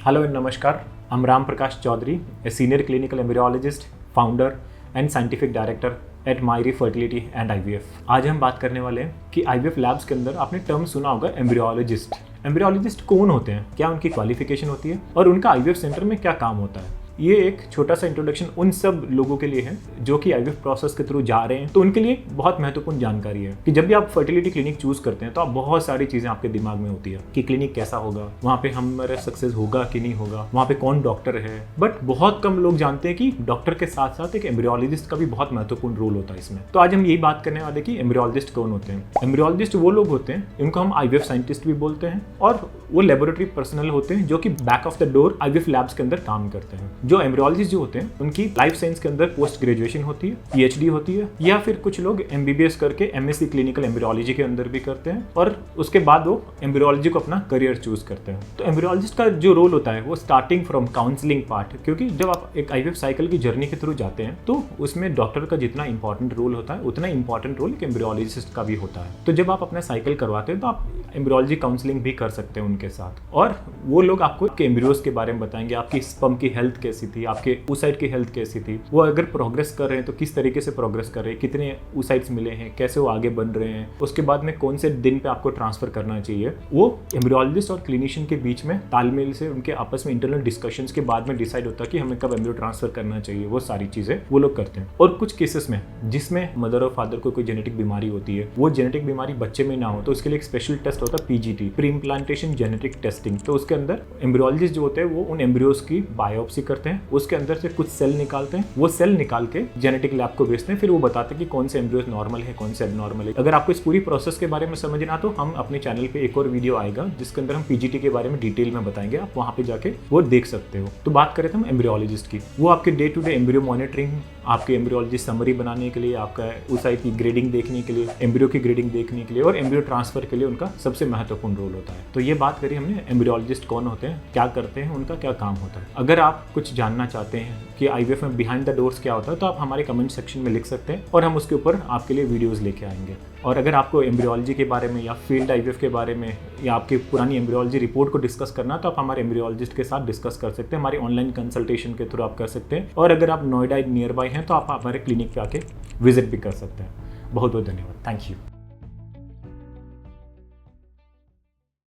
Hello and Namaskar. I'm Ram Prakash Chaudhary, a senior clinical embryologist, founder and scientific director at Myri Fertility and IVF. आज हम बात करने वाले हैं कि IVF लैब्स के अंदर आपने टर्म सुना होगा एम्ब्रियोलॉजिस्ट। एम्ब्रियोलॉजिस्ट कौन होते हैं, क्या उनकी क्वालिफिकेशन होती है और उनका IVF सेंटर में क्या काम होता है। ये एक छोटा सा इंट्रोडक्शन उन सब लोगों के लिए है जो कि IVF प्रोसेस के थ्रू जा रहे हैं, तो उनके लिए बहुत महत्वपूर्ण जानकारी है कि जब भी आप फर्टिलिटी क्लिनिक चूज करते हैं तो आप बहुत सारी चीजें आपके दिमाग में होती है कि क्लिनिक कैसा होगा, वहाँ पे हमारा सक्सेस होगा कि नहीं होगा, वहाँ पे कौन डॉक्टर है। बट बहुत कम लोग जानते हैं कि डॉक्टर के साथ साथ एक एम्ब्रियोलॉजिस्ट का भी बहुत महत्वपूर्ण रोल होता है इसमें। तो आज हम यही बात करने वाले कि एम्ब्रियोलॉजिस्ट कौन होते हैं। एम्ब्रियोलॉजिस्ट वो लोग होते हैं, इनको हम IVF साइंटिस्ट भी बोलते हैं, और वो लेबोरेटरी पर्सनल होते हैं जो कि back of the door IVF labs के अंदर काम करते हैं। जो एम्ब्रियोलॉजिस्ट जो होते हैं उनकी लाइफ साइंस के अंदर पोस्ट ग्रेजुएशन होती है, PhD होती है, या फिर कुछ लोग MBBS करके MSc क्लिनिकल एम्ब्रियोलॉजी के अंदर भी करते हैं और उसके बाद वो एम्ब्रियोलॉजी को अपना करियर चूज करते हैं। तो एम्ब्रियोलॉजिस्ट का जो रोल होता है वो स्टार्टिंग फ्रॉम काउंसलिंग पार्ट, क्योंकि जब आप एक IVF साइकिल की जर्नी के थ्रू जाते हैं तो उसमें डॉक्टर का जितना इंपॉर्टेंट रोल होता है उतना इंपॉर्टेंट रोल एक एम्ब्रियोलॉजिस्ट का भी होता है। तो जब आप अपना साइकिल करवाते हैं तो आप एम्ब्रियोलॉजी काउंसलिंग भी कर सकते हैं उनके साथ, और वो लोग आपको एम्ब्रियोज के बारे में बताएंगे, आपकी स्पर्म की हेल्थ कैसी थी, आपके oocyte की हेल्थ कैसी थी, वो अगर प्रोग्रेस कर रहे हैं तो किस तरीके से प्रोग्रेस कर रहे हैं, कितने oocytes मिले हैं, कैसे वो आगे बन रहे हैं, उसके बाद में कौन से दिन पे आपको ट्रांसफर करना चाहिए। वो एम्ब्रियोलॉजिस्ट और क्लिनिशियन के बीच में तालमेल से उनके आपस में इंटरनल डिस्कशंस के बाद में डिसाइड होता है कि हमें कब एम्ब्रियो ट्रांसफर करना चाहिए। वो सारी चीजें वो लोग करते हैं। और कुछ केसेस में जिसमें मदर और फादर को कोई जेनेटिक बीमारी होती है, वो जेनेटिक बीमारी बच्चे में ना हो तो उसके लिए एक स्पेशल टेस्ट होता है PGT, pre implantation genetic testing. तो उसके अंदर एम्ब्रियोलॉजिस्ट जो होते हैं वो उन एम्ब्रियोज की बायोप्सी करते हैं, उसके अंदर से कुछ सेल निकालते हैं, वो सेल निकाल के जेनेटिक लैब को भेजते हैं, फिर वो बताते हैं कि कौन से एम्ब्रियोज नॉर्मल है, कौन से एबनॉर्मल है। अगर आपको इस पूरी प्रोसेस के बारे में समझना तो हम अपने चैनल पे एक और वीडियो आएगा जिसके अंदर हम PGT के बारे में डिटेल में बताएंगे, आप वहाँ पे जाके वो देख सकते हो। तो बात करें तो हम एम्ब्रियोलॉजिस्ट की, वो आपके day to day embryo monitoring, आपके एम्ब्रियोलॉजी समरी बनाने के लिए, आपका oocyte की ग्रेडिंग देखने के लिए, एम्ब्रियो की ग्रेडिंग देखने के लिए और एम्ब्रियो ट्रांसफर के लिए उनका सबसे महत्वपूर्ण रोल होता है। तो ये बात करी हमने एम्ब्रियोलॉजिस्ट कौन होते हैं, क्या करते हैं, उनका क्या काम होता है। अगर आप कुछ जानना चाहते हैं कि IVF में बिहाइंड द डोर्स क्या होता है तो आप हमारे कमेंट सेक्शन में लिख सकते हैं और हम उसके ऊपर आपके लिए वीडियोज़ लेके आएंगे। और अगर आपको एम्ब्रियोलॉजी के बारे में या फील्ड IVF के बारे में या आपकी पुरानी एम्ब्रियोलॉजी रिपोर्ट को डिस्कस करना तो आप हमारे एम्ब्रियोलॉजिस्ट के साथ डिस्कस कर सकते हैं, हमारे ऑनलाइन कंसल्टेशन के थ्रू आप कर सकते हैं। और अगर आप नोएडा नियर बाय हैं तो आप हमारे क्लिनिक पे आके विजिट भी कर सकते हैं। बहुत बहुत धन्यवाद, थैंक यू।